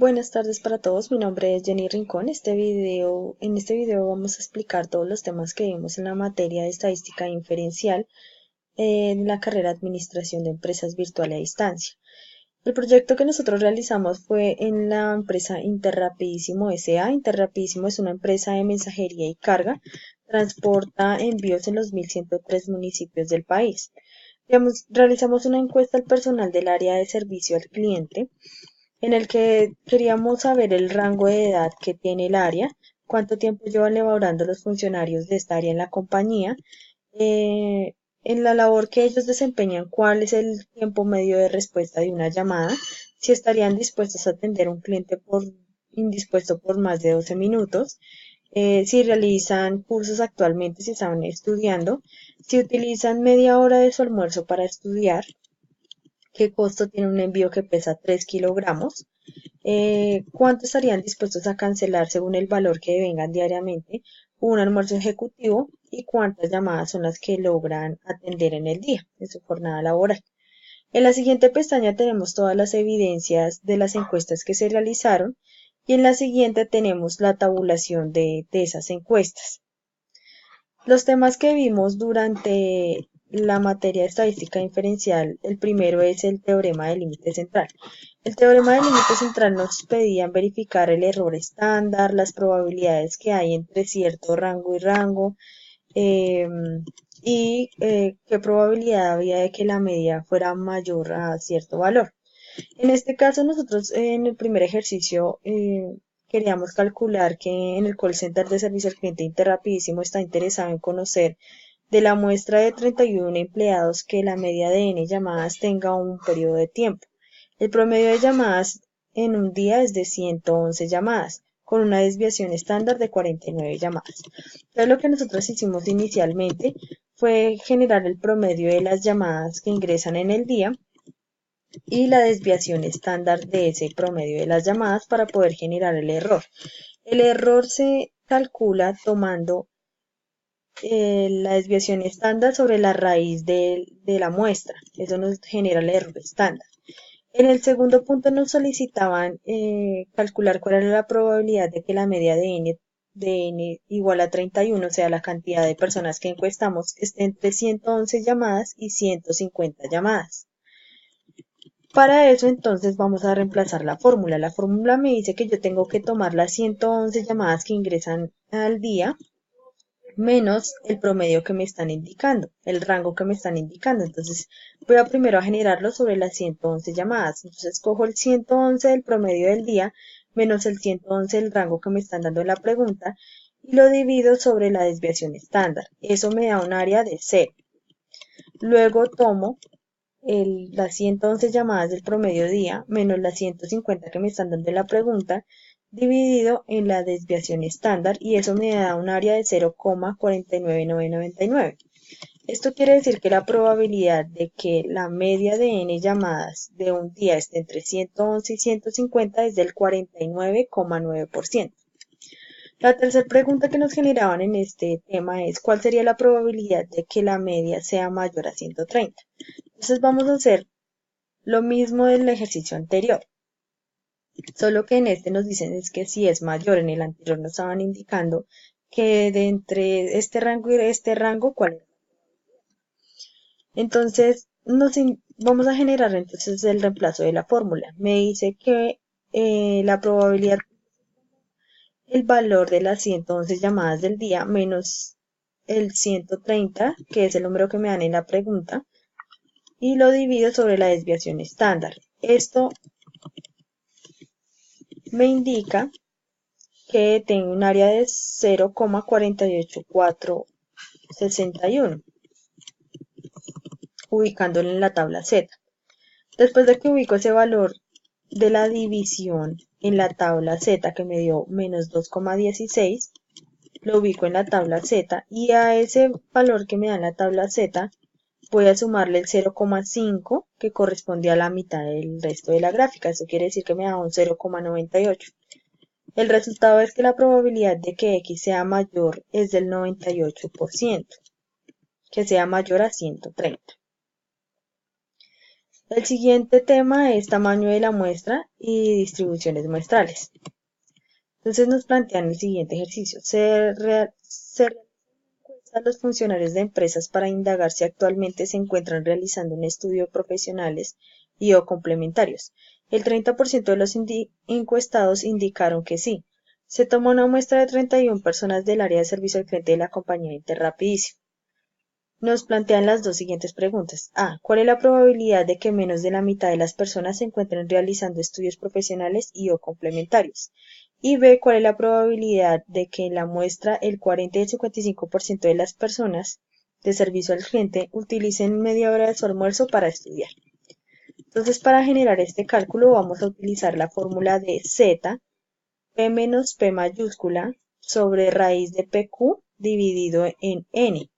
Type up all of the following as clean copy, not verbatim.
Buenas tardes para todos, mi nombre es Jenny Rincón. En este video vamos a explicar todos los temas que vimos en la materia de estadística inferencial en la carrera de Administración de Empresas Virtual a Distancia. El proyecto que nosotros realizamos fue en la empresa Interrapidísimo S.A. Interrapidísimo es una empresa de mensajería y carga, transporta envíos en los 1.103 municipios del país. Realizamos una encuesta al personal del área de servicio al cliente en el que queríamos saber el rango de edad que tiene el área, cuánto tiempo llevan laborando los funcionarios de esta área en la compañía, eh, en la labor que ellos desempeñan, cuál es el tiempo medio de respuesta de una llamada, si estarían dispuestos a atender a un cliente indispuesto por más de 12 minutos, si realizan cursos actualmente, si están estudiando, si utilizan media hora de su almuerzo para estudiar, qué costo tiene un envío que pesa 3 kilogramos, cuánto estarían dispuestos a cancelar según el valor que vengan diariamente un almuerzo ejecutivo y cuántas llamadas son las que logran atender en el día, en su jornada laboral. En la siguiente pestaña tenemos todas las evidencias de las encuestas que se realizaron y en la siguiente tenemos la tabulación de esas encuestas. Los temas que vimos durante la materia de estadística inferencial, el primero es el teorema del límite central. El teorema del límite central nos pedía verificar el error estándar, las probabilidades que hay entre cierto rango y rango, eh, qué probabilidad había de que la media fuera mayor a cierto valor. En este caso, nosotros en el primer ejercicio queríamos calcular que en el call center de servicio al cliente Interrapidísimo está interesado en conocer de la muestra de 31 empleados que la media de n llamadas tenga un periodo de tiempo. El promedio de llamadas en un día es de 111 llamadas, con una desviación estándar de 49 llamadas. Entonces, lo que nosotros hicimos inicialmente fue generar el promedio de las llamadas que ingresan en el día y la desviación estándar de ese promedio de las llamadas para poder generar el error. El error se calcula tomando la desviación estándar sobre la raíz de la muestra. Eso nos genera el error estándar. En el segundo punto nos solicitaban calcular cuál era la probabilidad de que la media de n igual a 31, o sea, la cantidad de personas que encuestamos, esté entre 111 llamadas y 150 llamadas. Para eso entonces vamos a reemplazar la fórmula. La fórmula me dice que yo tengo que tomar las 111 llamadas que ingresan al día menos el promedio que me están indicando, el rango que me están indicando. Entonces voy a primero a generarlo sobre las 111 llamadas. Entonces cojo el 111 del promedio del día menos el 111 del rango que me están dando en la pregunta y lo divido sobre la desviación estándar. Eso me da un área de 0. Luego tomo las 111 llamadas del promedio día menos las 150 que me están dando en la pregunta, dividido en la desviación estándar y eso me da un área de 0,49999. Esto quiere decir que la probabilidad de que la media de n llamadas de un día esté entre 111 y 150 es del 49,9%. La tercera pregunta que nos generaban en este tema es ¿cuál sería la probabilidad de que la media sea mayor a 130? Entonces vamos a hacer lo mismo del ejercicio anterior, solo que en este nos dicen es que si es mayor, en el anterior nos estaban indicando que de entre este rango y este rango, ¿cuál es? Entonces vamos a generar entonces el reemplazo de la fórmula. Me dice que la probabilidad, el valor de las 111 llamadas del día menos el 130, que es el número que me dan en la pregunta, y lo divido sobre la desviación estándar. Esto me indica que tengo un área de 0,48461, ubicándolo en la tabla Z. Después de que ubico ese valor de la división en la tabla Z que me dio menos 2,16, lo ubico en la tabla Z y a ese valor que me da en la tabla Z voy a sumarle el 0,5 que corresponde a la mitad del resto de la gráfica. Eso quiere decir que me da un 0,98. El resultado es que la probabilidad de que X sea mayor es del 98%, que sea mayor a 130. El siguiente tema es tamaño de la muestra y distribuciones muestrales. Entonces nos plantean el siguiente ejercicio. Se realizan a los funcionarios de empresas para indagar si actualmente se encuentran realizando un estudio profesionales y o complementarios. El 30% de los encuestados indicaron que sí. Se tomó una muestra de 31 personas del área de servicio al cliente de la compañía Interrapidísimo. Nos plantean las dos siguientes preguntas. A. ¿Cuál es la probabilidad de que menos de la mitad de las personas se encuentren realizando estudios profesionales y o complementarios? Y B. ¿Cuál es la probabilidad de que en la muestra el 40 y el 55% de las personas de servicio al cliente utilicen media hora de su almuerzo para estudiar? Entonces, para generar este cálculo vamos a utilizar la fórmula de Z, P menos P mayúscula, sobre raíz de PQ dividido en N.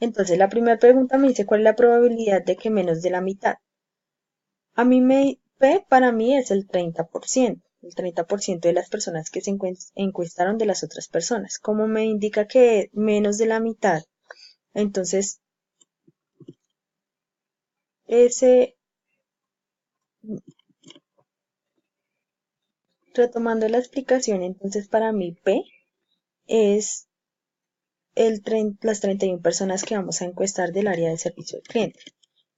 Entonces, la primera pregunta me dice cuál es la probabilidad de que menos de la mitad. P para mí es el 30%. El 30% de las personas que se encuestaron de las otras personas. Como me indica que menos de la mitad, entonces ese, retomando la explicación, entonces para mí P es las 31 personas que vamos a encuestar del área de servicio al cliente.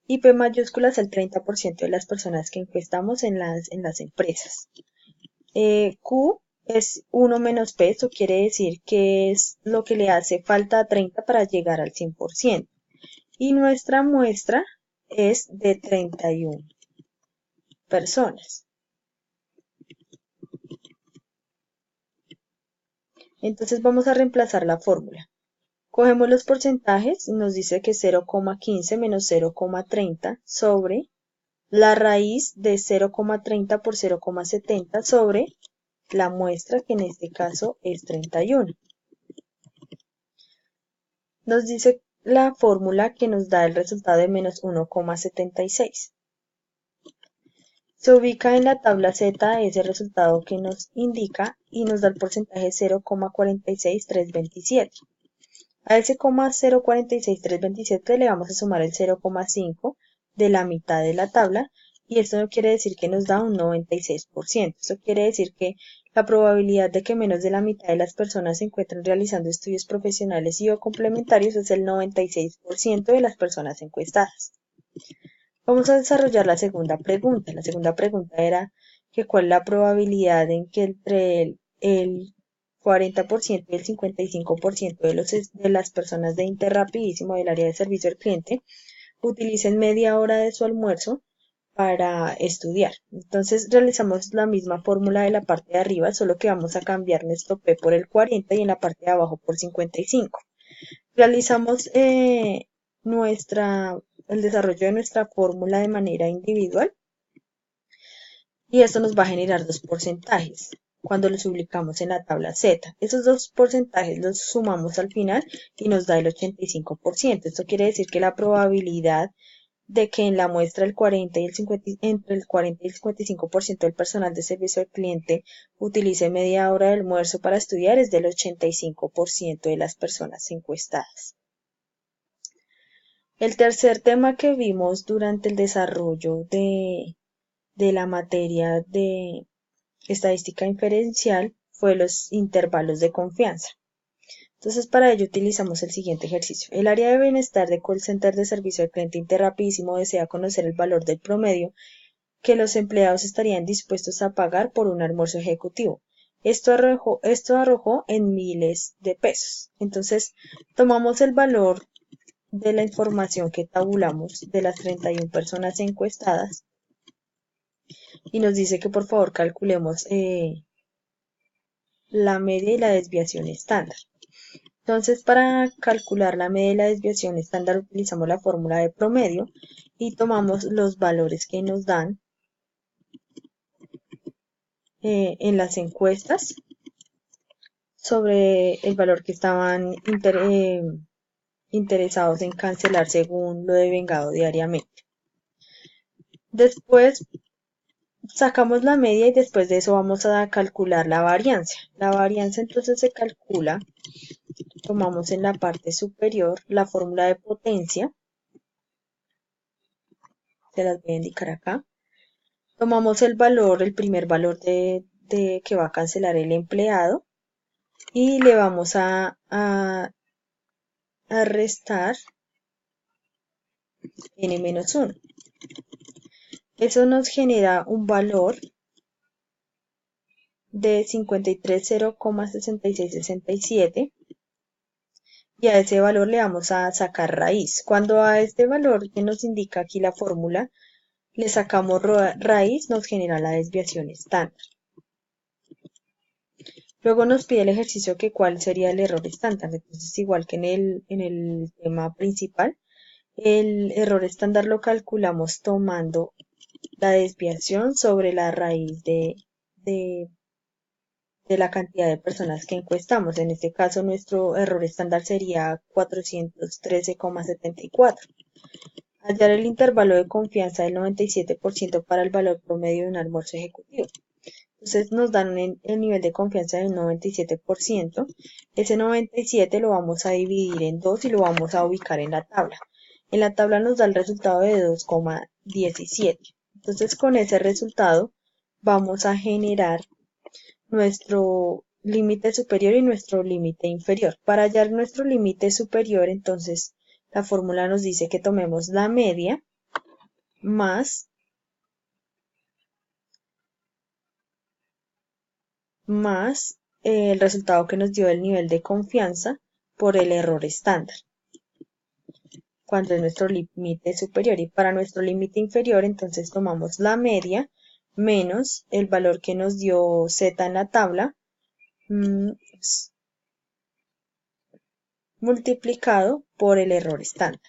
Y P mayúscula es el 30% de las personas que encuestamos en las empresas. Q es 1 menos P, eso quiere decir que es lo que le hace falta a 30 para llegar al 100%. Y nuestra muestra es de 31 personas. Entonces vamos a reemplazar la fórmula. Cogemos los porcentajes, nos dice que 0,15 menos 0,30 sobre la raíz de 0,30 por 0,70 sobre la muestra, que en este caso es 31. Nos dice la fórmula que nos da el resultado de menos 1,76. Se ubica en la tabla Z ese resultado que nos indica y nos da el porcentaje 0,46327. A ese 0,046327 le vamos a sumar el 0,5 de la mitad de la tabla y esto no quiere decir que nos da un 96%. Esto quiere decir que la probabilidad de que menos de la mitad de las personas se encuentren realizando estudios profesionales y o complementarios es el 96% de las personas encuestadas. Vamos a desarrollar la segunda pregunta. La segunda pregunta era que cuál es la probabilidad en que entre el 40% y el 55% de las personas de Interrapidísimo del área de servicio al cliente utilicen media hora de su almuerzo para estudiar. Entonces realizamos la misma fórmula de la parte de arriba, solo que vamos a cambiar nuestro P por el 40 y en la parte de abajo por 55. Realizamos el desarrollo de nuestra fórmula de manera individual y esto nos va a generar dos porcentajes cuando los publicamos en la tabla Z. Esos dos porcentajes los sumamos al final y nos da el 85%. Esto quiere decir que la probabilidad de que en la muestra entre el 40 y el 55% del personal de servicio al cliente utilice media hora de almuerzo para estudiar es del 85% de las personas encuestadas. El tercer tema que vimos durante el desarrollo de la materia de estadística inferencial fue los intervalos de confianza. Entonces, para ello utilizamos el siguiente ejercicio. El área de bienestar de call center de servicio al cliente Interrapidísimo desea conocer el valor del promedio que los empleados estarían dispuestos a pagar por un almuerzo ejecutivo. Esto arrojó en miles de pesos. Entonces, tomamos el valor de la información que tabulamos de las 31 personas encuestadas y nos dice que por favor calculemos la media y la desviación estándar. Entonces, para calcular la media y la desviación estándar utilizamos la fórmula de promedio y tomamos los valores que nos dan en las encuestas sobre el valor que estaban interesados en cancelar según lo devengado diariamente. Después sacamos la media y después de eso vamos a calcular la varianza. La varianza entonces se calcula, tomamos en la parte superior la fórmula de potencia se las voy a indicar acá. Tomamos el valor, el primer valor de que va a cancelar el empleado y le vamos a restar n-1. Eso nos genera un valor de 53,0,6667 y a ese valor le vamos a sacar raíz. Cuando a este valor que nos indica aquí la fórmula le sacamos raíz, nos genera la desviación estándar. Luego nos pide el ejercicio que cuál sería el error estándar. Entonces, igual que en el tema principal, el error estándar lo calculamos tomando la desviación sobre la raíz de la cantidad de personas que encuestamos. En este caso, nuestro error estándar sería 413,74. Hallar el intervalo de confianza del 97% para el valor promedio de un almuerzo ejecutivo. Entonces nos dan el nivel de confianza del 97%. Ese 97 lo vamos a dividir en 2 y lo vamos a ubicar en la tabla. En la tabla nos da el resultado de 2,17. Entonces con ese resultado vamos a generar nuestro límite superior y nuestro límite inferior. Para hallar nuestro límite superior, entonces la fórmula nos dice que tomemos la media más el resultado que nos dio el nivel de confianza por el error estándar, cuando es nuestro límite superior. Y para nuestro límite inferior, entonces tomamos la media menos el valor que nos dio Z en la tabla, multiplicado por el error estándar.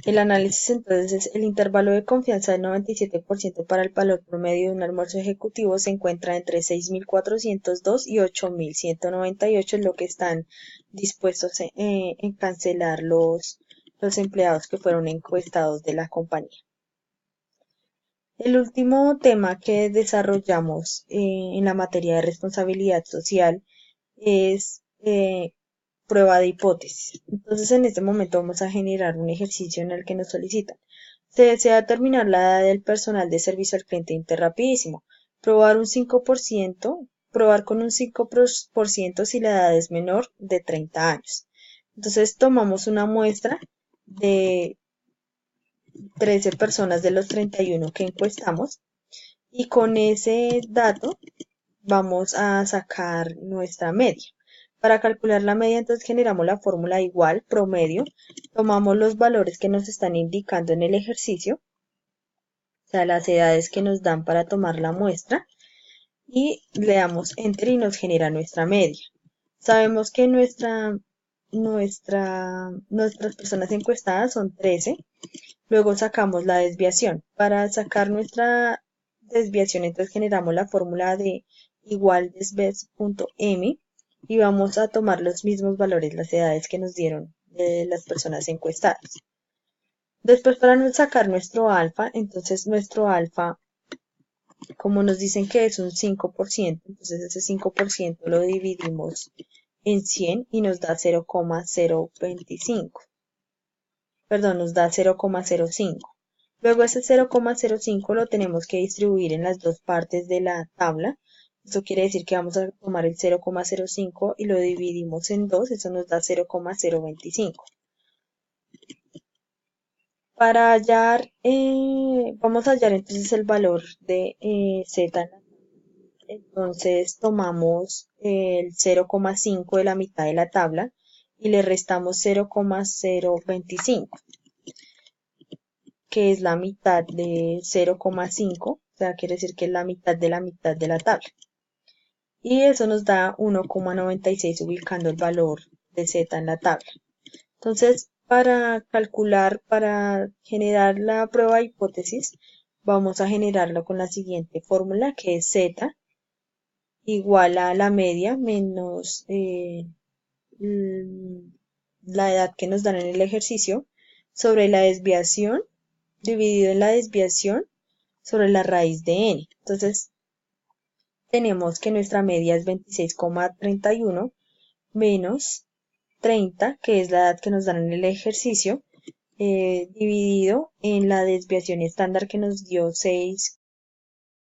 El análisis entonces es el intervalo de confianza del 97% para el valor promedio de un almuerzo ejecutivo se encuentra entre 6.402 y 8.198, es lo que están dispuestos en cancelar los empleados que fueron encuestados de la compañía. El último tema que desarrollamos en la materia de responsabilidad social es prueba de hipótesis. Entonces en este momento vamos a generar un ejercicio en el que nos solicitan. Se desea determinar la edad del personal de servicio al cliente Interrapidísimo. Probar un 5%, probar con un 5% si la edad es menor de 30 años. Entonces tomamos una muestra de 13 personas de los 31 que encuestamos y con ese dato vamos a sacar nuestra media. Para calcular la media, entonces generamos la fórmula igual, promedio, tomamos los valores que nos están indicando en el ejercicio, o sea, las edades que nos dan para tomar la muestra, y le damos Enter y nos genera nuestra media. Sabemos que nuestras personas encuestadas son 13, luego sacamos la desviación. Para sacar nuestra desviación, entonces generamos la fórmula de igual desves.m y vamos a tomar los mismos valores, las edades que nos dieron las personas encuestadas. Después para sacar nuestro alfa, entonces nuestro alfa, como nos dicen que es un 5%, entonces ese 5% lo dividimos en 100 y nos da 0,025. Perdón, nos da 0,05. Luego ese 0,05 lo tenemos que distribuir en las dos partes de la tabla. Eso quiere decir que vamos a tomar el 0,05 y lo dividimos en 2, eso nos da 0,025. Para hallar, vamos a hallar entonces el valor de Z. Entonces tomamos el 0,5 de la mitad de la tabla y le restamos 0,025. Que es la mitad de 0,5, o sea, quiere decir que es la mitad de la tabla. Y eso nos da 1,96 ubicando el valor de Z en la tabla. Entonces, para calcular, para generar la prueba de hipótesis, vamos a generarlo con la siguiente fórmula, que es Z igual a la media menos la edad que nos dan en el ejercicio sobre la desviación dividido en la desviación sobre la raíz de n. Entonces, tenemos que nuestra media es 26,31 menos 30, que es la edad que nos dan en el ejercicio, dividido en la desviación estándar que nos dio